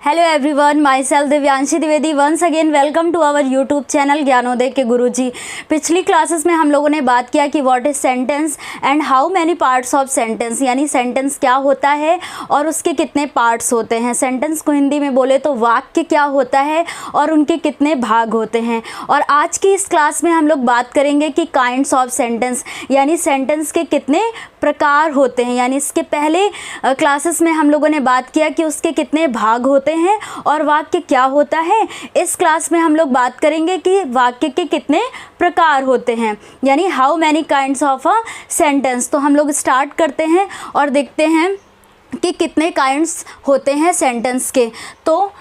Hello everyone, my self Divyanshi Dwivedi once again welcome to our YouTube channel Gyanoday के गुरुजी। पिछली classes में हम लोगों ने बात किया कि what is sentence and how many parts of sentence, यानी सेंटेंस क्या होता है और उसके कितने पार्ट्स होते हैं। सेंटेंस को हिंदी में बोले तो वाक्य क्या होता है और उनके कितने भाग होते हैं। और आज की इस क्लास में हम लोग बात करेंगे कि काइंड्स ऑफ सेंटेंस, यानी सेंटेंस के कितने प्रकार होते हैं। यानी इसके पहले क्लासेस में हम लोगों ने बात किया कि उसके कितने भाग होते हैं और वाक्य क्या होता है। इस क्लास में हम लोग बात करेंगे कि वाक्य के कितने प्रकार होते हैं, यानी how many kinds of a sentence. तो हम लोग स्टार्ट करते हैं और देखते हैं कि कितने काइंड्स होते हैं सेंटेंस के। तो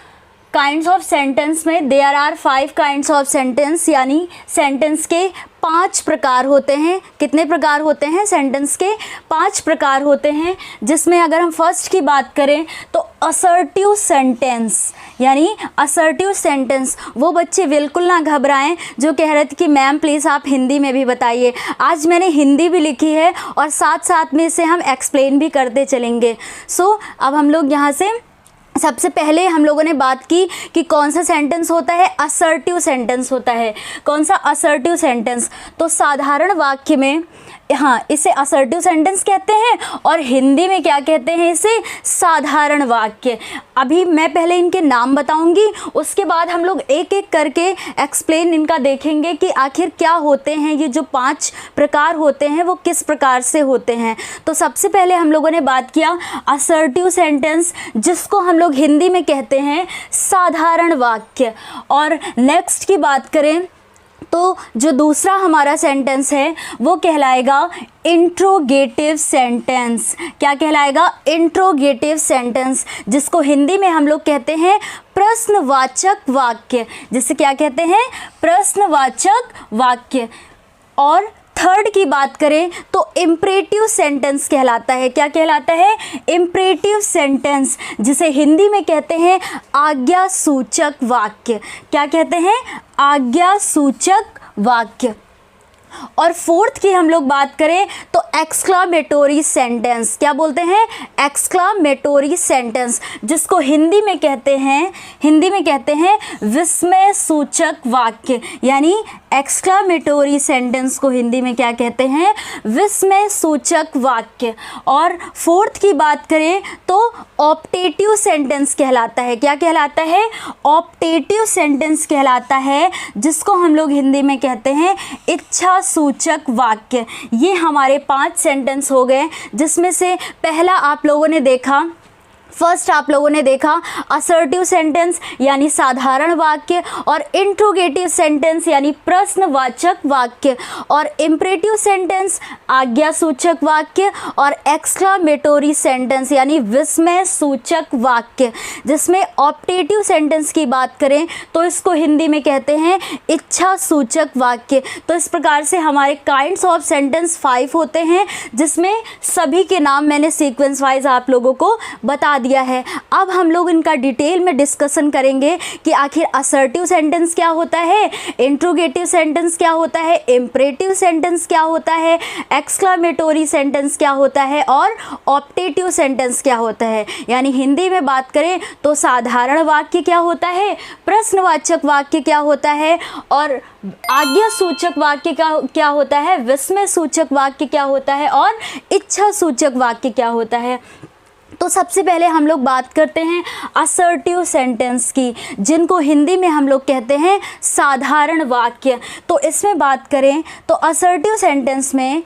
काइंड्स ऑफ सेंटेंस में there are 5 kinds of sentence, यानी सेंटेंस के 5 प्रकार होते हैं। कितने प्रकार होते हैं? सेंटेंस के 5 प्रकार होते हैं, जिसमें अगर हम फर्स्ट की बात करें तो असर्टिव सेंटेंस, यानी असर्टिव सेंटेंस। वो बच्चे बिल्कुल ना घबराएं जो कह रहे थे कि मैम प्लीज़ आप हिंदी में भी बताइए। आज मैंने हिंदी भी लिखी है और साथ साथ में इसे हम एक्सप्लेन भी करते चलेंगे। सो अब हम लोग यहाँ से सबसे पहले हम लोगों ने बात की कि कौन सा सेंटेंस होता है, असर्टिव सेंटेंस होता है। कौन सा? Assertive sentence. तो साधारण वाक्य में इसे असर्टिव सेंटेंस कहते हैं और हिंदी में क्या कहते हैं? इसे साधारण वाक्य। अभी मैं पहले इनके नाम बताऊंगी, उसके बाद हम लोग एक एक करके एक्सप्लेन इनका देखेंगे कि आखिर क्या होते हैं। ये जो 5 प्रकार होते हैं वो किस प्रकार से होते हैं। तो सबसे पहले हम लोगों ने बात किया असर्टिव सेंटेंस, जिसको हम लोग हिंदी में कहते हैं साधारण वाक्य। और नेक्स्ट की बात करें तो जो दूसरा हमारा सेंटेंस है वो कहलाएगा इंट्रोगेटिव सेंटेंस। क्या कहलाएगा? इंट्रोगेटिव सेंटेंस, जिसको हिंदी में हम लोग कहते हैं प्रश्नवाचक वाक्य। जिसे क्या कहते हैं? प्रश्नवाचक वाक्य। और थर्ड की बात करें तो इम्परेटिव सेंटेंस कहलाता है। क्या कहलाता है? इम्परेटिव सेंटेंस, जिसे हिंदी में कहते हैं आज्ञा सूचक वाक्य। क्या कहते हैं? आज्ञा सूचक वाक्य। और फोर्थ की हम लोग बात करें तो एक्सक्लामेटोरी सेंटेंस। क्या बोलते हैं? एक्सक्लामेटोरी सेंटेंस, जिसको हिंदी में कहते हैं विस्मय सूचक वाक्य। यानी एक्सक्लामेटोरी सेंटेंस को हिंदी में क्या कहते हैं? विस्मय सूचक वाक्य। और फोर्थ की बात करें तो ऑप्टेटिव सेंटेंस कहलाता है। क्या कहलाता है? ऑप्टेटिव सेंटेंस कहलाता है, जिसको हम लोग हिंदी में कहते हैं इच्छा सूचक वाक्य। ये हमारे 5 सेंटेंस हो गए, जिसमें से पहला आप लोगों ने देखा, फर्स्ट आप लोगों ने देखा असर्टिव सेंटेंस यानी साधारण वाक्य, और इंट्रोगेटिव सेंटेंस यानी प्रश्नवाचक वाक्य, और इम्परेटिव सेंटेंस आज्ञा सूचक वाक्य, और एक्सक्लामेटोरी सेंटेंस यानी विस्मय सूचक वाक्य। जिसमें ऑप्टेटिव सेंटेंस की बात करें तो इसको हिंदी में कहते हैं इच्छा सूचक वाक्य। तो इस प्रकार से हमारे काइंड्स ऑफ सेंटेंस 5 होते हैं, जिसमें सभी के नाम मैंने सीक्वेंस वाइज आप लोगों को बता दिया है। अब हम लोग इनका डिटेल में डिस्कशन करेंगे कि आखिर असर्टिव सेंटेंस क्या होता है, इंट्रोगेटिव सेंटेंस क्या होता है, इम्परेटिव सेंटेंस क्या होता है, एक्सक्लामेटोरी सेंटेंस क्या होता है, और ऑप्टेटिव सेंटेंस क्या होता है। यानी हिंदी में बात करें तो साधारण वाक्य क्या होता है, प्रश्नवाचक वाक्य क्या होता है, और आज्ञा सूचक वाक्य क्या होता है, विस्मय सूचक वाक्य क्या होता है, और इच्छा सूचक वाक्य क्या होता है। तो सबसे पहले हम लोग बात करते हैं असर्टिव सेंटेंस की, जिनको हिंदी में हम लोग कहते हैं साधारण वाक्य। तो इसमें बात करें तो असर्टिव सेंटेंस में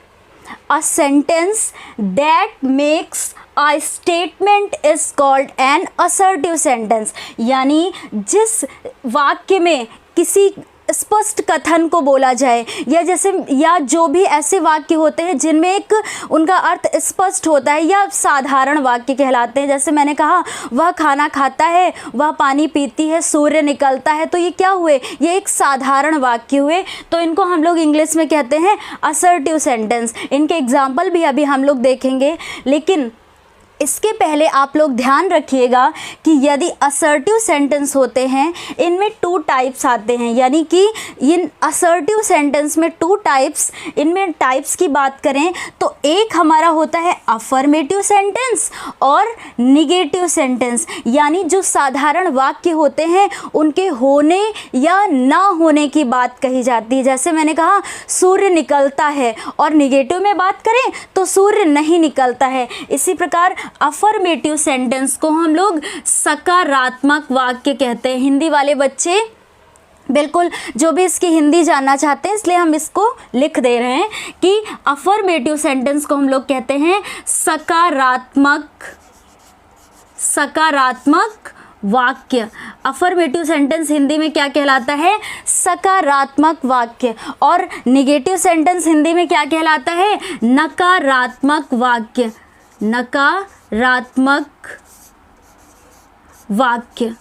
a sentence that makes A statement is called an assertive sentence। यानी जिस वाक्य में किसी स्पष्ट कथन को बोला जाए, या जो भी ऐसे वाक्य होते हैं जिनमें एक उनका अर्थ स्पष्ट होता है, या साधारण वाक्य कहलाते हैं। जैसे मैंने कहा वह खाना खाता है, वह पानी पीती है, सूर्य निकलता है। तो ये क्या हुए? ये एक साधारण वाक्य हुए। तो इनको हम लोग इंग्लिश में कहते हैं असर्टिव सेंटेंस। इनके एग्जाम्पल भी अभी हम लोग देखेंगे। लेकिन इसके पहले आप लोग ध्यान रखिएगा कि यदि असर्टिव सेंटेंस होते हैं इनमें 2 टाइप्स आते हैं, यानी कि इन असर्टिव सेंटेंस में 2 टाइप्स, इनमें टाइप्स की बात करें तो एक हमारा होता है अफर्मेटिव सेंटेंस और निगेटिव सेंटेंस, यानी जो साधारण वाक्य होते हैं उनके होने या ना होने की बात कही जाती है। जैसे मैंने कहा सूर्य निकलता है, और निगेटिव में बात करें तो सूर्य नहीं निकलता है। इसी प्रकार अफर्मेटिव सेंटेंस को हम लोग सकारात्मक वाक्य कहते हैं। हिंदी वाले बच्चे बिल्कुल जो भी इसकी हिंदी जानना चाहते हैं, इसलिए हम इसको लिख दे रहे हैं कि अफर्मेटिव सेंटेंस को हम लोग कहते हैं सकारात्मक वाक्य। अफर्मेटिव सेंटेंस हिंदी में क्या कहलाता है? सकारात्मक वाक्य। और निगेटिव सेंटेंस हिंदी में क्या कहलाता है? नकारात्मक वाक्य। नकारात्मक वाक्य।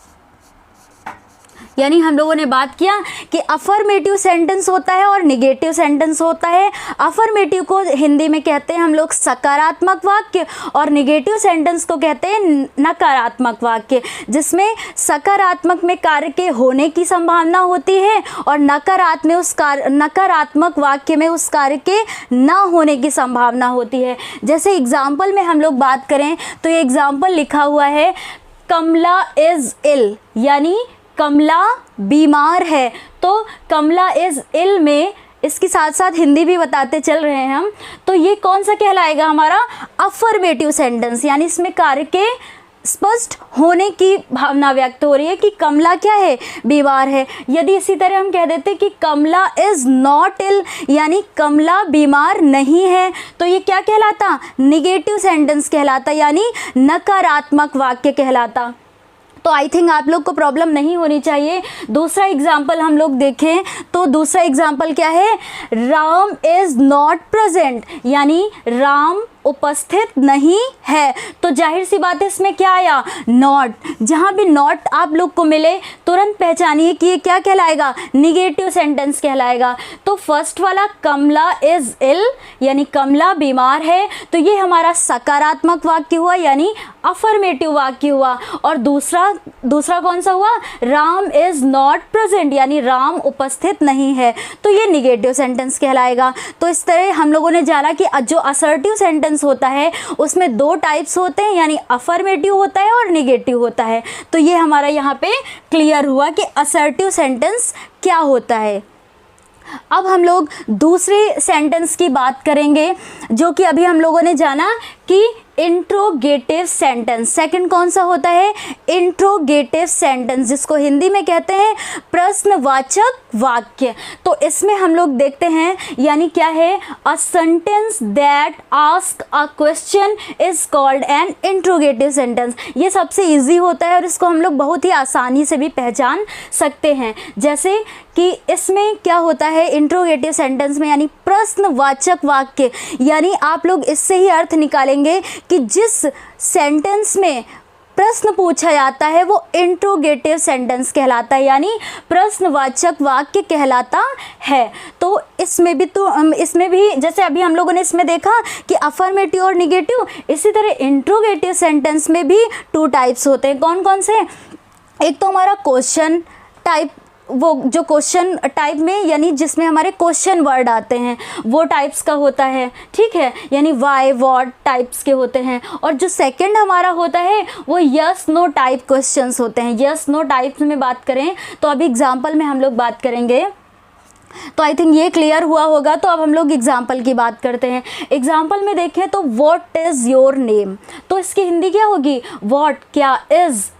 यानी हम लोगों ने बात किया कि अफर्मेटिव सेंटेंस होता है और निगेटिव सेंटेंस होता है। अफर्मेटिव को हिंदी में कहते हैं हम लोग सकारात्मक वाक्य, और निगेटिव सेंटेंस को कहते हैं नकारात्मक वाक्य, जिसमें सकारात्मक में कार्य के होने की संभावना होती है और नकारात्मक वाक्य में उस कार्य के ना होने की संभावना होती है। जैसे एग्जाम्पल में हम लोग बात करें तो ये एग्जाम्पल लिखा हुआ है कमला इज़ इल, यानी कमला बीमार है। तो कमला इज़ इल में इसके साथ साथ हिंदी भी बताते चल रहे हैं हम, तो ये कौन सा कहलाएगा? हमारा अफर्मेटिव सेंटेंस, यानी इसमें कार्य के स्पष्ट होने की भावना व्यक्त हो रही है कि कमला क्या है? बीमार है। यदि इसी तरह हम कह देते कि कमला इज़ नॉट इल, यानी कमला बीमार नहीं है, तो ये क्या कहलाता? निगेटिव सेंटेंस कहलाता, यानी नकारात्मक वाक्य कहलाता। तो आई थिंक आप लोग को प्रॉब्लम नहीं होनी चाहिए। दूसरा एग्जाम्पल हम लोग देखें तो दूसरा एग्जाम्पल क्या है? राम इज़ नॉट प्रेजेंट, यानी राम उपस्थित नहीं है। तो जाहिर सी बात है इसमें क्या आया? नॉट। जहाँ भी नॉट आप लोग को मिले तुरंत पहचानिए कि ये क्या कहलाएगा? निगेटिव सेंटेंस कहलाएगा। तो फर्स्ट वाला कमला इज़ इल, यानी कमला बीमार है, तो ये हमारा सकारात्मक वाक्य हुआ, यानी अफर्मेटिव वाक्य हुआ। और दूसरा कौन सा हुआ? राम इज़ नॉट प्रेजेंट, यानी राम उपस्थित नहीं है, तो ये निगेटिव सेंटेंस कहलाएगा। तो इस तरह हम लोगों ने जाना कि जो असर्टिव सेंटेंस होता है उसमें 2 टाइप्स होते हैं, यानी अफर्मेटिव होता है और निगेटिव होता है। तो ये हमारा यहाँ पे क्लियर हुआ कि असर्टिव सेंटेंस क्या होता है। अब हम लोग दूसरे सेंटेंस की बात करेंगे, जो कि अभी हम लोगों ने जाना कि इंट्रोगेटिव सेंटेंस। सेकंड कौन सा होता है? इंट्रोगेटिव सेंटेंस, जिसको हिंदी में कहते हैं प्रश्नवाचक वाक्य। तो इसमें हम लोग देखते हैं, यानी क्या है? A sentence that ask a question is called N interrogative sentence. ये सबसे इजी होता है और इसको हम लोग बहुत ही आसानी से भी पहचान सकते हैं। जैसे कि इसमें क्या होता है इंट्रोगेटिव सेंटेंस में, यानी प्रश्नवाचक वाक्य, यानी आप लोग इससे ही अर्थ निकालेंगे कि जिस सेंटेंस में प्रश्न पूछा जाता है वो इंट्रोगेटिव सेंटेंस कहलाता है, यानी प्रश्नवाचक वाक्य कहलाता है। तो इसमें भी जैसे अभी हम लोगों ने इसमें देखा कि अफर्मेटिव और निगेटिव, इसी तरह इंट्रोगेटिव सेंटेंस में भी 2 टाइप्स होते हैं। कौन कौन से? एक तो हमारा क्वेश्चन टाइप, वो जो क्वेश्चन टाइप में, यानी जिसमें हमारे क्वेश्चन वर्ड आते हैं, वो टाइप्स का होता है, ठीक है, यानी वाई व्हाट टाइप्स के होते हैं। और जो सेकंड हमारा होता है वो यस नो टाइप क्वेश्चंस होते हैं। यस नो टाइप्स में बात करें तो अभी एग्जांपल में हम लोग बात करेंगे, तो आई थिंक ये क्लियर हुआ होगा। तो अब हम लोग एग्जाम्पल की बात करते हैं। एग्जाम्पल में देखें तो व्हाट इज़ योर नेम, तो इसकी हिंदी क्या होगी? व्हाट क्या, इज़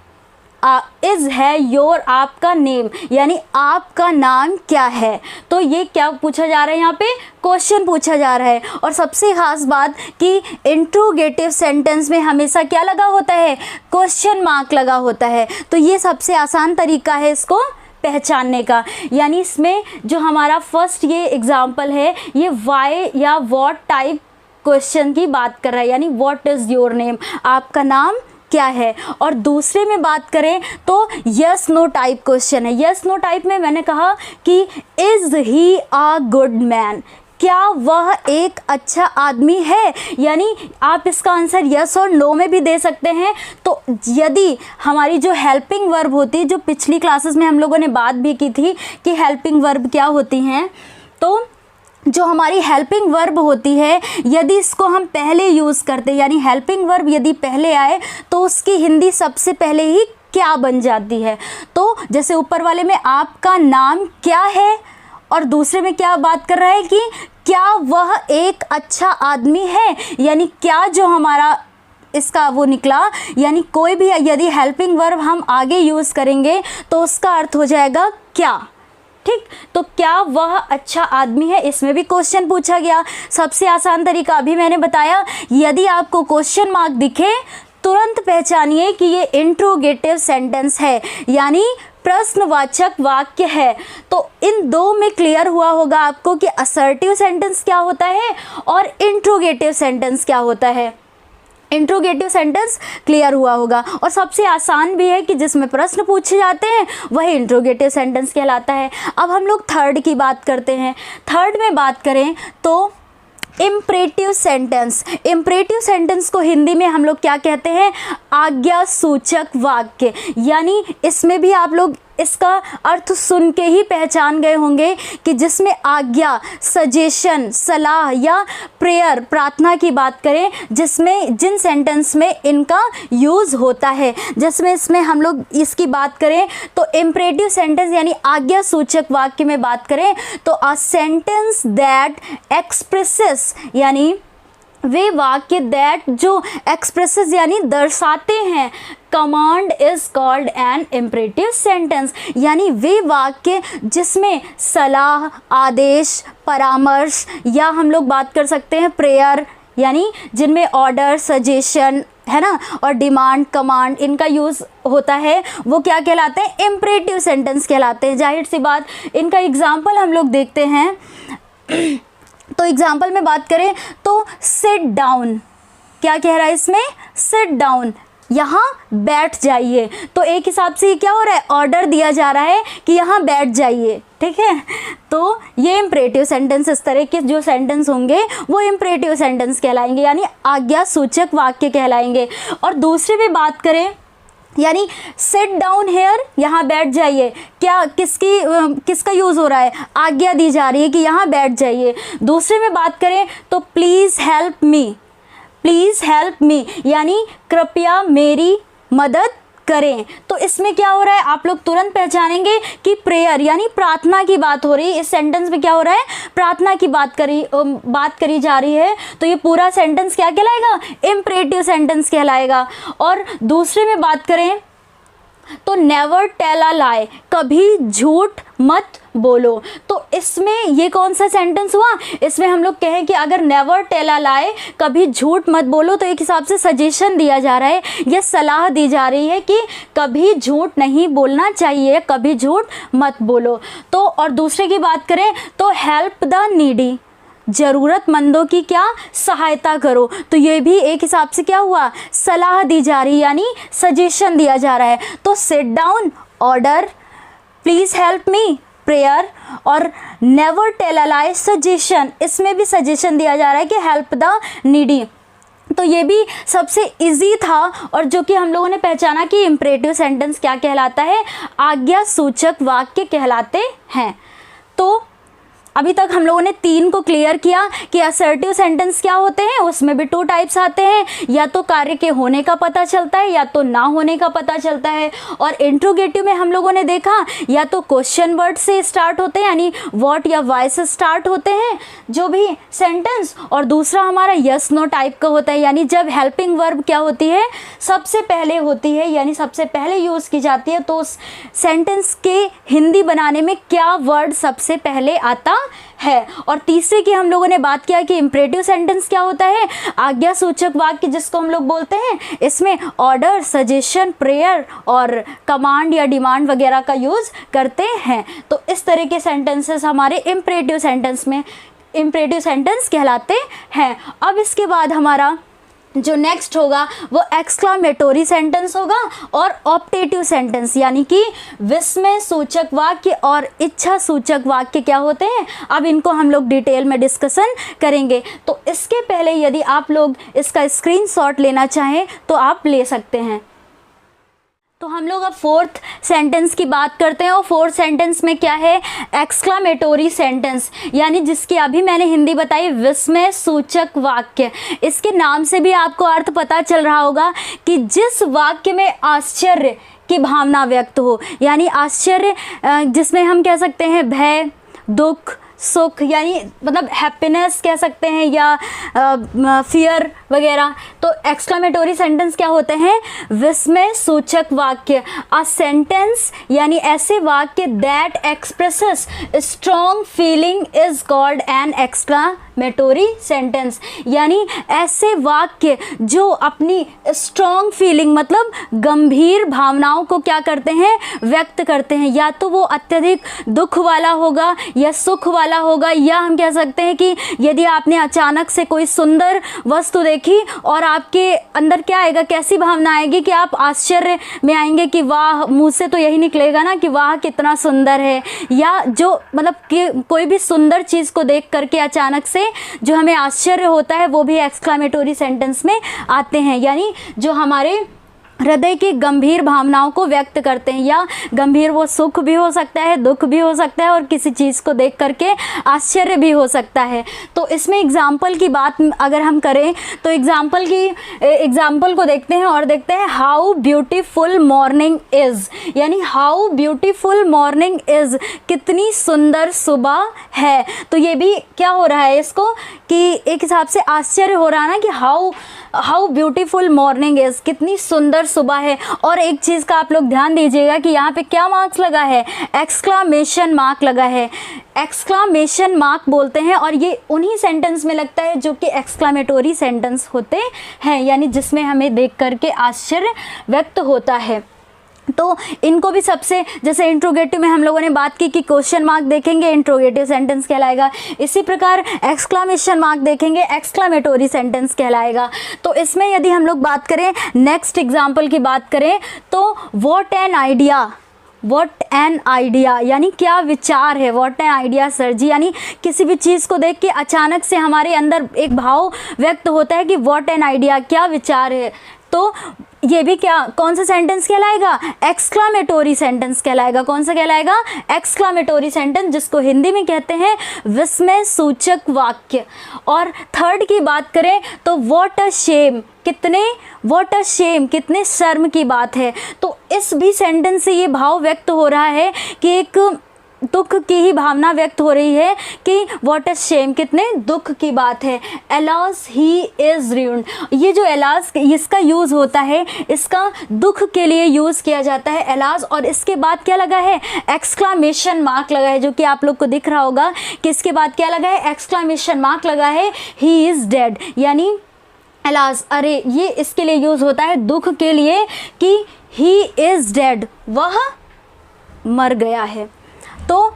है, योर आपका, नेम यानी आपका नाम क्या है। तो ये क्या पूछा जा रहा है? यहाँ पे क्वेश्चन पूछा जा रहा है। और सबसे खास बात कि इंट्रोगेटिव सेंटेंस में हमेशा क्या लगा होता है? क्वेश्चन मार्क लगा होता है। तो ये सबसे आसान तरीका है इसको पहचानने का। यानी इसमें जो हमारा फर्स्ट ये एग्जाम्पल है, ये वाई या व्हाट टाइप क्वेश्चन की बात कर रहा है, यानी व्हाट इज़ योर नेम, आपका नाम क्या है। और दूसरे में बात करें तो यस नो टाइप क्वेश्चन है। यस नो टाइप में मैंने कहा कि is he a good man, क्या वह एक अच्छा आदमी है, यानी आप इसका आंसर यस और नो में भी दे सकते हैं। तो यदि हमारी जो हेल्पिंग वर्ब होती है, जो पिछली क्लासेस में हम लोगों ने बात भी की थी कि हेल्पिंग वर्ब क्या होती हैं, तो जो हमारी हेल्पिंग वर्ब होती है यदि इसको हम पहले यूज़ करते हैं, यानी हेल्पिंग वर्ब यदि पहले आए तो उसकी हिंदी सबसे पहले ही क्या बन जाती है। तो जैसे ऊपर वाले में आपका नाम क्या है और दूसरे में क्या बात कर रहा है कि क्या वह एक अच्छा आदमी है, यानी क्या जो हमारा इसका वो निकला, यानी कोई भी यदि हेल्पिंग वर्ब हम आगे यूज़ करेंगे तो उसका अर्थ हो जाएगा क्या। ठीक, तो क्या वह अच्छा आदमी है, इसमें भी क्वेश्चन पूछा गया। सबसे आसान तरीका अभी मैंने बताया, यदि आपको क्वेश्चन मार्क दिखे तुरंत पहचानिए कि ये इंट्रोगेटिव सेंटेंस है, यानी प्रश्नवाचक वाक्य है। तो इन दो में क्लियर हुआ होगा आपको कि असर्टिव सेंटेंस क्या होता है और इंट्रोगेटिव सेंटेंस क्या होता है। इंट्रोगेटिव सेंटेंस क्लियर हुआ होगा, और सबसे आसान भी है कि जिसमें प्रश्न पूछे जाते हैं वही इंट्रोगेटिव सेंटेंस कहलाता है। अब हम लोग थर्ड की बात करते हैं। थर्ड में बात करें तो इम्परेटिव सेंटेंस। इम्परेटिव सेंटेंस को हिंदी में हम लोग क्या कहते हैं, आज्ञा सूचक वाक्य, यानी इसमें भी आप लोग इसका अर्थ सुन के ही पहचान गए होंगे कि जिसमें आज्ञा, सजेशन, सलाह या प्रेयर, प्रार्थना की बात करें, जिसमें जिन सेंटेंस में इनका यूज़ होता है, जिसमें इसमें हम लोग इसकी बात करें तो इम्परेटिव सेंटेंस यानी आज्ञा सूचक वाक्य में बात करें तो अ सेंटेंस दैट एक्सप्रेसेस, यानी वे वाक्य दैट जो एक्सप्रेसेस यानी दर्शाते हैं, command is called N imperative sentence, यानी वे वाक्य जिसमें सलाह, आदेश, परामर्श या हम लोग बात कर सकते हैं प्रेयर, यानी जिनमें ऑर्डर, सजेशन है ना, और डिमांड, कमांड इनका यूज़ होता है, वो क्या कहलाते हैं, इम्परेटिव सेंटेंस कहलाते हैं। जाहिर सी बात, इनका एग्जाम्पल हम लोग देखते हैं। तो एग्जाम्पल में बात करें तो सिट डाउन, क्या कह रहा है इसमें, सिट डाउन, यहाँ बैठ जाइए। तो एक हिसाब से ये क्या हो रहा है, ऑर्डर दिया जा रहा है कि यहाँ बैठ जाइए। ठीक है, तो ये इम्परेटिव सेंटेंस, इस तरह के जो सेंटेंस होंगे वो इम्परेटिव सेंटेंस कहलाएंगे, यानी आज्ञा सूचक वाक्य कहलाएंगे। और दूसरे में बात करें यानी सिट डाउन हेयर, यहाँ बैठ जाइए, क्या किसका यूज़ हो रहा है, आज्ञा दी जा रही है कि यहाँ बैठ जाइए। दूसरे में बात करें तो please help me, please help मी, यानी कृपया मेरी मदद करें। तो इसमें क्या हो रहा है, आप लोग तुरंत पहचानेंगे कि प्रेयर यानी प्रार्थना की बात हो रही है। इस सेंटेंस में क्या हो रहा है, प्रार्थना की बात करी जा रही है। तो ये पूरा सेंटेंस क्या कहलाएगा, इम्परेटिव सेंटेंस कहलाएगा। और दूसरे में बात करें तो नेवर टेल अ लाई, कभी झूठ मत बोलो। तो इसमें ये कौन सा सेंटेंस हुआ, इसमें हम लोग कहें कि अगर नेवर टेल अ लाई, कभी झूठ मत बोलो, तो एक हिसाब से सजेशन दिया जा रहा है, यह सलाह दी जा रही है कि कभी झूठ नहीं बोलना चाहिए, कभी झूठ मत बोलो। तो और दूसरे की बात करें तो हेल्प द नीडी, ज़रूरतमंदों की क्या सहायता करो। तो ये भी एक हिसाब से क्या हुआ, सलाह दी जा रही, यानी सजेशन दिया जा रहा है। तो sit down order, please help me prayer, और never tell a lie suggestion, इसमें भी सजेशन दिया जा रहा है कि हेल्प द नीडी। तो ये भी सबसे इजी था, और जो कि हम लोगों ने पहचाना कि इम्परेटिव सेंटेंस क्या कहलाता है, आज्ञा सूचक वाक्य कहलाते हैं। तो अभी तक हम लोगों ने 3 को क्लियर किया कि असर्टिव सेंटेंस क्या होते हैं, उसमें भी 2 टाइप्स आते हैं, या तो कार्य के होने का पता चलता है या तो ना होने का पता चलता है। और इंट्रोगेटिव में हम लोगों ने देखा या तो क्वेश्चन वर्ड से स्टार्ट होते हैं, यानी व्हाट या वाई से स्टार्ट होते हैं जो भी सेंटेंस, और दूसरा हमारा यस नो टाइप का होता है, यानी जब हेल्पिंग वर्ब क्या होती है, सबसे पहले होती है, यानी सबसे पहले यूज़ की जाती है, तो उस सेंटेंस के हिंदी बनाने में क्या वर्ड सबसे पहले आता है। और तीसरे की हम लोगों ने बात किया कि इम्परेटिव सेंटेंस क्या होता है, आज्ञा सूचक वाक्य जिसको हम लोग बोलते हैं, इसमें ऑर्डर, सजेशन, प्रेयर और कमांड या डिमांड वगैरह का यूज़ करते हैं। तो इस तरह के सेंटेंसेस हमारे इम्परेटिव सेंटेंस कहलाते हैं। अब इसके बाद हमारा जो नेक्स्ट होगा वो एक्सक्लामेटोरी सेंटेंस होगा और ऑप्टेटिव सेंटेंस, यानी कि विस्मय सूचक वाक्य और इच्छा सूचक वाक्य क्या होते हैं, अब इनको हम लोग डिटेल में डिस्कशन करेंगे। तो इसके पहले यदि आप लोग इसका स्क्रीनशॉट लेना चाहें तो आप ले सकते हैं। तो हम लोग अब फोर्थ सेंटेंस की बात करते हैं और फोर्थ सेंटेंस में क्या है, एक्सक्लामेटोरी सेंटेंस, यानी जिसकी अभी मैंने हिंदी बताई विस्मय सूचक वाक्य। इसके नाम से भी आपको अर्थ पता चल रहा होगा कि जिस वाक्य में आश्चर्य की भावना व्यक्त हो, यानी आश्चर्य जिसमें हम कह सकते हैं भय, दुख, सुख, यानी मतलब हैप्पीनेस कह सकते हैं या फियर वगैरह। तो एक्सक्लामेटोरी सेंटेंस क्या होते हैं, विस्मय सूचक वाक्य। अ सेंटेंस यानी ऐसे वाक्य that expresses strong feeling is called an exclamatory sentence, यानी ऐसे वाक्य जो अपनी स्ट्रॉन्ग फीलिंग मतलब गंभीर भावनाओं को क्या करते हैं, व्यक्त करते हैं। या तो वो अत्यधिक दुख वाला होगा या सुख वाला होगा, या हम कह सकते हैं कि यदि आपने अचानक से कोई सुंदर वस्तु देखी और आपके अंदर क्या आएगा, कैसी भावना आएगी कि आप आश्चर्य में आएंगे कि वाह, मुंह से तो यही निकलेगा ना कि वाह कितना सुंदर है। या जो मतलब कि कोई भी सुंदर चीज़ को देख करके अचानक से जो हमें आश्चर्य होता है वो भी एक्सक्लामेटोरी सेंटेंस में आते हैं, यानी जो हमारे हृदय की गंभीर भावनाओं को व्यक्त करते हैं। या गंभीर वो सुख भी हो सकता है, दुख भी हो सकता है और किसी चीज़ को देख करके आश्चर्य भी हो सकता है। तो इसमें एग्जाम्पल की बात अगर हम करें तो एग्जाम्पल को देखते हैं और देखते हैं हाउ ब्यूटीफुल मॉर्निंग इज़, यानी हाउ ब्यूटीफुल मॉर्निंग इज़, कितनी सुंदर सुबह है। तो ये भी क्या हो रहा है इसको कि एक हिसाब से आश्चर्य हो रहा है ना कि हाउ ब्यूटीफुल मॉर्निंग इज़, कितनी सुंदर सुबह है। और एक चीज़ का आप लोग ध्यान दीजिएगा कि यहाँ पे क्या मार्क्स लगा है, एक्सक्लामेशन मार्क लगा है। एक्सक्लामेशन मार्क बोलते हैं और ये उन्हीं सेंटेंस में लगता है जो कि एक्सक्लामेटोरी सेंटेंस होते हैं, यानी जिसमें हमें देख करके आश्चर्य व्यक्त होता है। तो इनको भी सबसे, जैसे इंट्रोगेटिव में हम लोगों ने बात की कि क्वेश्चन मार्क देखेंगे इंट्रोगेटिव सेंटेंस कहलाएगा, इसी प्रकार एक्सक्लामेशन मार्क देखेंगे एक्सक्लामेटोरी सेंटेंस कहलाएगा। तो इसमें यदि हम लोग बात करें, नेक्स्ट एग्जाम्पल की बात करें तो व्हाट एन आइडिया, यानी क्या विचार है, व्हाट एन आइडिया सर जी, यानी किसी भी चीज़ को देख के अचानक से हमारे अंदर एक भाव व्यक्त होता है कि व्हाट एन आइडिया, क्या विचार है। तो ये भी क्या, कौन सा सेंटेंस कहलाएगा, एक्सक्लामेटोरी सेंटेंस कहलाएगा। कौन सा कहलाएगा, एक्सक्लामेटोरी सेंटेंस, जिसको हिंदी में कहते हैं विस्मय सूचक वाक्य। और थर्ड की बात करें तो व्हाट अ शेम, कितने शर्म की बात है। तो इस भी सेंटेंस से ये भाव व्यक्त हो रहा है कि एक दुख की ही भावना व्यक्त हो रही है कि व्हाट अ शेम, कितने दुख की बात है। एलास ही इज रूइंड, ये जो एलास इसका यूज़ होता है, इसका दुख के लिए यूज़ किया जाता है एलास। और इसके बाद क्या लगा है, एक्सक्लामेशन मार्क लगा है, जो कि आप लोग को दिख रहा होगा कि इसके बाद क्या लगा है, एक्सक्लामेशन मार्क लगा है, ही इज़ डेड, यानी एलास, अरे ये इसके लिए यूज़ होता है दुख के लिए कि ही इज़ डेड, वह मर गया है। तो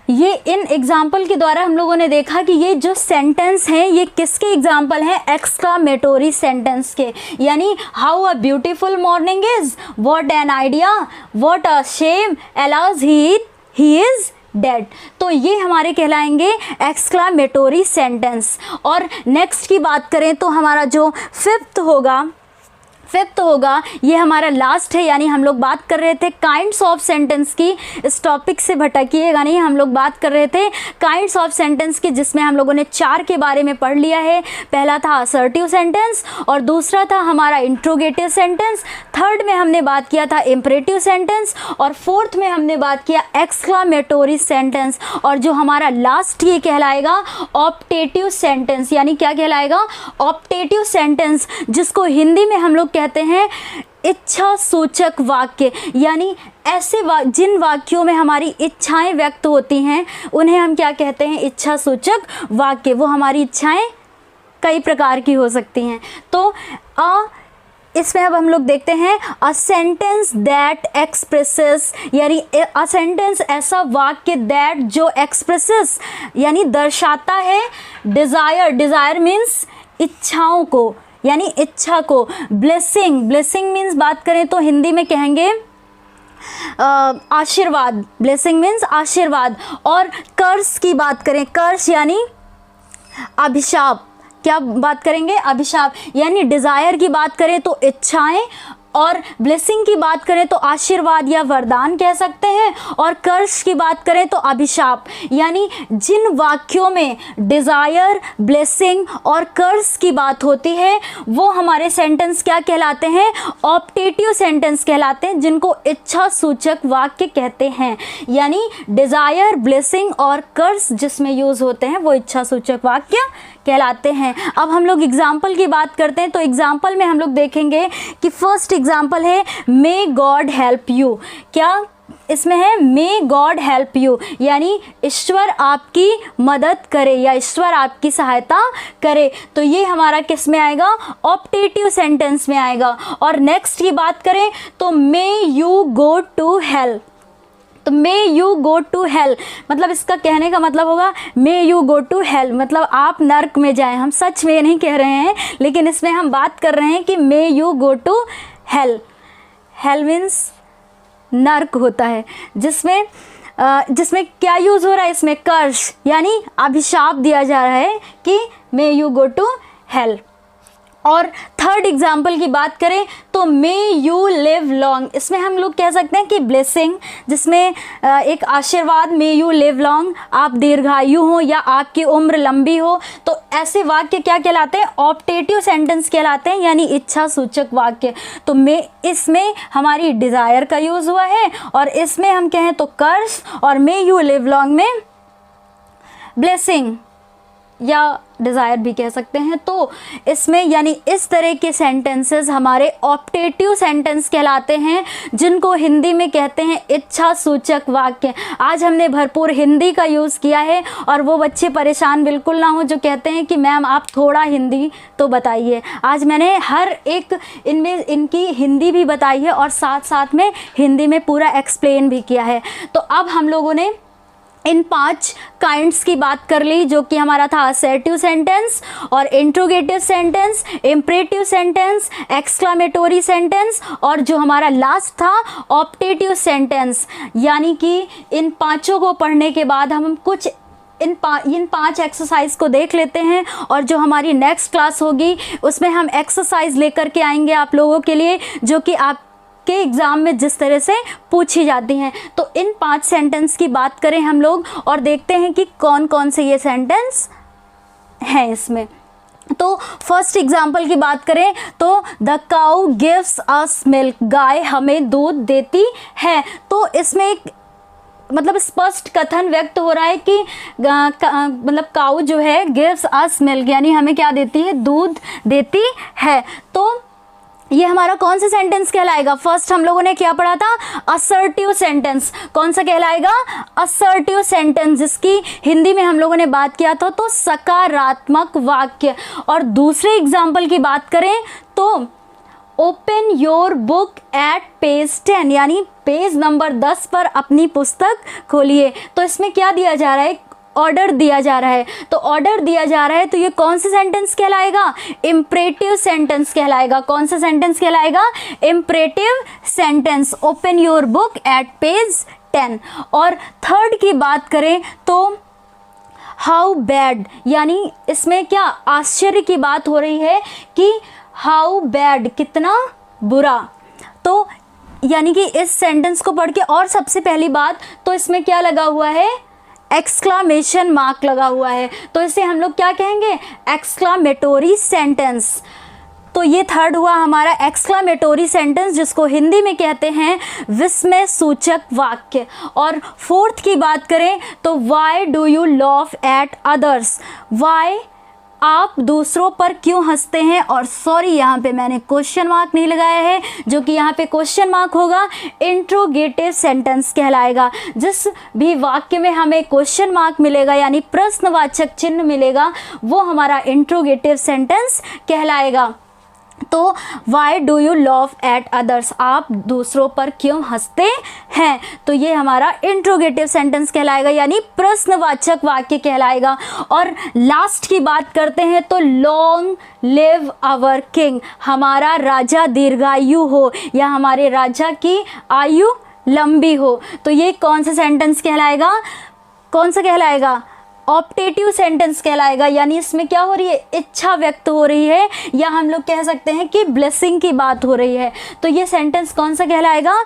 ये इन एग्जाम्पल के द्वारा हम लोगों ने देखा कि ये जो सेंटेंस हैं ये किसके एग्जाम्पल हैं, एक्सक्लामेटोरी सेंटेंस के, यानी how a beautiful morning is, what an idea, what a shame, alas he is dead. तो ये हमारे कहलाएंगे एक्सक्लामेटोरी सेंटेंस। और नेक्स्ट की बात करें तो हमारा जो फिफ्थ होगा ये हमारा लास्ट है, यानी हम लोग बात कर रहे थे काइंड्स ऑफ सेंटेंस की। इस टॉपिक से भटकिएगा नहीं, हम लोग बात कर रहे थे काइंड्स ऑफ सेंटेंस की, जिसमें हम लोगों ने 4 के बारे में पढ़ लिया है। पहला था असर्टिव सेंटेंस, और दूसरा था हमारा इंट्रोगेटिव सेंटेंस, थर्ड में हमने बात किया था इंपरेटिव सेंटेंस, और फोर्थ में हमने बात किया एक्सक्लामेटोरी सेंटेंस, और जो हमारा लास्ट ये कहलाएगा ऑप्टेटिव सेंटेंस, यानी क्या कहलाएगा, ऑप्टेटिव सेंटेंस, जिसको हिंदी में हम लोग कहते हैं इच्छा सूचक वाक्य। यानी ऐसे जिन वाक्यों में हमारी इच्छाएं व्यक्त होती हैं उन्हें हम क्या कहते हैं, इच्छा सूचक वाक्य। वो हमारी इच्छाएं कई प्रकार की हो सकती हैं। तो इसमें अब हम लोग देखते हैं अ सेंटेंस दैट एक्सप्रेसेस, यानी अ सेंटेंस ऐसा वाक्य दैट जो एक्सप्रेसेस यानी दर्शाता है डिज़ायर, डिज़ायर मीन्स इच्छाओं को, यानी इच्छा को। ब्लेसिंग, ब्लेसिंग मीन्स बात करें तो हिंदी में कहेंगे आशीर्वाद, ब्लेसिंग मीन्स आशीर्वाद। और कर्स की बात करें, कर्स यानी अभिशाप, क्या बात करेंगे, अभिशाप। यानी डिज़ायर की बात करें तो इच्छाएं, और ब्लेसिंग की बात करें तो आशीर्वाद या वरदान कह सकते हैं, और कर्स की बात करें तो अभिशाप। यानी जिन वाक्यों में डिज़ायर, ब्लेसिंग और कर्स की बात होती है वो हमारे सेंटेंस क्या कहलाते हैं, ऑप्टेटिव सेंटेंस कहलाते हैं, जिनको इच्छा सूचक वाक्य कहते हैं। यानी डिज़ायर, ब्लेसिंग और कर्स जिसमें यूज़ होते हैं वो इच्छा सूचक वाक्य कहलाते हैं। अब हम लोग एग्जाम्पल की बात करते हैं, तो एग्जाम्पल में हम लोग देखेंगे कि फर्स्ट एग्जाम्पल है मे गॉड हेल्प यू। क्या इसमें है, मे गॉड हेल्प यू, यानी ईश्वर आपकी मदद करे या ईश्वर आपकी सहायता करे। तो ये हमारा किस में आएगा, ऑप्टेटिव सेंटेंस में आएगा। और नेक्स्ट की बात करें तो may you go to hell. तो may you go to hell मतलब इसका कहने का मतलब होगा may you go to hell मतलब आप नर्क में जाएं। हम सच में नहीं कह रहे हैं, लेकिन इसमें हम बात कर रहे हैं कि may you go to hell. Hell means नर्क होता है, जिसमें क्या यूज़ हो रहा है, इसमें कर्स यानी अभिशाप दिया जा रहा है कि may you go to hell. और थर्ड एग्जाम्पल की बात करें तो मे यू लिव लॉन्ग, इसमें हम लोग कह सकते हैं कि ब्लेसिंग, जिसमें एक आशीर्वाद, मे यू लिव लॉन्ग, आप दीर्घायु हो या आपकी उम्र लंबी हो। तो ऐसे वाक्य क्या कहलाते हैं, ऑप्टेटिव सेंटेंस कहलाते हैं, यानी इच्छा सूचक वाक्य। तो मे, इसमें हमारी डिज़ायर का यूज़ हुआ है, और इसमें हम कहें तो कर्स, और मे यू लिव लॉन्ग में ब्लेसिंग या डिज़ायर भी कह सकते हैं। तो इसमें यानी इस तरह के सेंटेंसेस हमारे ऑप्टेटिव सेंटेंस कहलाते हैं, जिनको हिंदी में कहते हैं इच्छा सूचक वाक्य। आज हमने भरपूर हिंदी का यूज़ किया है, और वो बच्चे परेशान बिल्कुल ना हो जो कहते हैं कि मैम आप थोड़ा हिंदी तो बताइए। आज मैंने हर एक इनमें इनकी हिंदी भी बताई है, और साथ साथ में हिंदी में पूरा एक्सप्लेन भी किया है। तो अब हम लोगों ने इन 5 काइंड्स की बात कर ली, जो कि हमारा था असर्टिव सेंटेंस और interrogative sentence, imperative sentence, exclamatory sentence, और जो हमारा लास्ट था ऑप्टेटिव सेंटेंस। यानी कि इन 5 को पढ़ने के बाद हम कुछ इन 5 एक्सरसाइज को देख लेते हैं, और जो हमारी नेक्स्ट क्लास होगी उसमें हम एक्सरसाइज लेकर के आएंगे आप लोगों के लिए, जो कि आप के एग्ज़ाम में जिस तरह से पूछी जाती हैं। तो इन 5 सेंटेंस की बात करें हम लोग, और देखते हैं कि कौन कौन से ये सेंटेंस हैं इसमें। तो फर्स्ट एग्जाम्पल की बात करें तो the cow gives us milk, गाय हमें दूध देती है। तो इसमें एक मतलब स्पष्ट कथन व्यक्त हो रहा है कि मतलब काउ जो है गिव्स अस मिल्क, यानी हमें क्या देती है, दूध देती है। तो ये हमारा कौन सा सेंटेंस कहलाएगा, फर्स्ट हम लोगों ने क्या पढ़ा था, असर्टिव सेंटेंस। कौन सा कहलाएगा, असर्टिव सेंटेंस, जिसकी हिंदी में हम लोगों ने बात किया था तो सकारात्मक वाक्य। और दूसरे एग्जाम्पल की बात करें तो open your book at page 10, यानी पेज नंबर 10 पर अपनी पुस्तक खोलिए। तो इसमें क्या दिया जा रहा है, ऑर्डर दिया जा रहा है। तो ऑर्डर दिया जा रहा है तो ये कौन सा सेंटेंस कहलाएगा, इम्परेटिव सेंटेंस कहलाएगा। कौन सा सेंटेंस कहलाएगा, imperative sentence. Open your book at page 10। और थर्ड की बात करें तो हाउ बैड, यानी इसमें क्या आश्चर्य की बात हो रही है कि हाउ बैड, कितना बुरा। तो यानी कि इस सेंटेंस को पढ़ के, और सबसे पहली बात तो इसमें क्या लगा हुआ है, एक्सक्लामेशन मार्क लगा हुआ है। तो इसे हम लोग क्या कहेंगे, एक्सक्लामेटोरी सेंटेंस। तो ये थर्ड हुआ हमारा एक्सक्लामेटोरी सेंटेंस, जिसको हिंदी में कहते हैं विस्मय सूचक वाक्य। और फोर्थ की बात करें तो why do you laugh at others, why आप दूसरों पर क्यों हंसते हैं। और सॉरी यहाँ पे मैंने क्वेश्चन मार्क नहीं लगाया है, जो कि यहाँ पे क्वेश्चन मार्क होगा इंट्रोगेटिव सेंटेंस कहलाएगा। जिस भी वाक्य में हमें क्वेश्चन मार्क मिलेगा यानी प्रश्नवाचक चिन्ह मिलेगा, वो हमारा इंट्रोगेटिव सेंटेंस कहलाएगा। तो why do you love at others, आप दूसरों पर क्यों हंसते हैं। तो ये हमारा इंट्रोगेटिव सेंटेंस कहलाएगा, यानी प्रश्नवाचक वाक्य कहलाएगा। और लास्ट की बात करते हैं तो लॉन्ग लिव आवर किंग, हमारा राजा दीर्घायु हो या हमारे राजा की आयु लंबी हो। तो ये कौन सा सेंटेंस कहलाएगा, कौन सा कहलाएगा, ऑप्टेटिव सेंटेंस कहलाएगा। यानी इसमें क्या हो रही है, इच्छा व्यक्त हो रही है, या हम लोग कह सकते हैं कि ब्लेसिंग की बात हो रही है। तो ये सेंटेंस कौन सा कहलाएगा,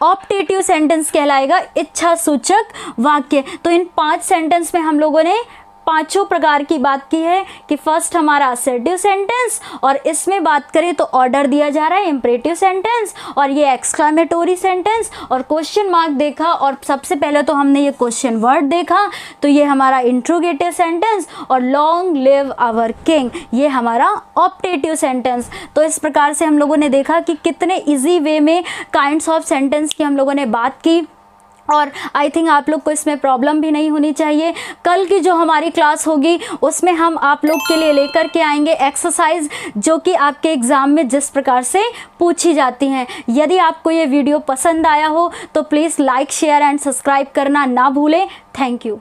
ऑप्टेटिव सेंटेंस कहलाएगा, इच्छा सूचक वाक्य। तो इन 5 सेंटेंस में हम लोगों ने 5 प्रकार की बात की है कि फर्स्ट हमारा असर्टिव सेंटेंस, और इसमें बात करें तो ऑर्डर दिया जा रहा है इंपरेटिव सेंटेंस, और ये एक्सक्लेमेटोरी सेंटेंस, और क्वेश्चन मार्क देखा, और सबसे पहले तो हमने ये क्वेश्चन वर्ड देखा, तो ये हमारा इंट्रोगेटिव सेंटेंस, और लॉन्ग लिव आवर किंग ये हमारा ऑप्टेटिव सेंटेंस। तो इस प्रकार से हम लोगों ने देखा कि कितने ईजी वे में काइंड्स ऑफ सेंटेंस की हम लोगों ने बात की, और आई थिंक आप लोग को इसमें प्रॉब्लम भी नहीं होनी चाहिए। कल की जो हमारी क्लास होगी उसमें हम आप लोग के लिए लेकर के आएंगे एक्सरसाइज, जो कि आपके एग्ज़ाम में जिस प्रकार से पूछी जाती हैं। यदि आपको ये वीडियो पसंद आया हो तो please like, share and subscribe करना ना भूलें। Thank you.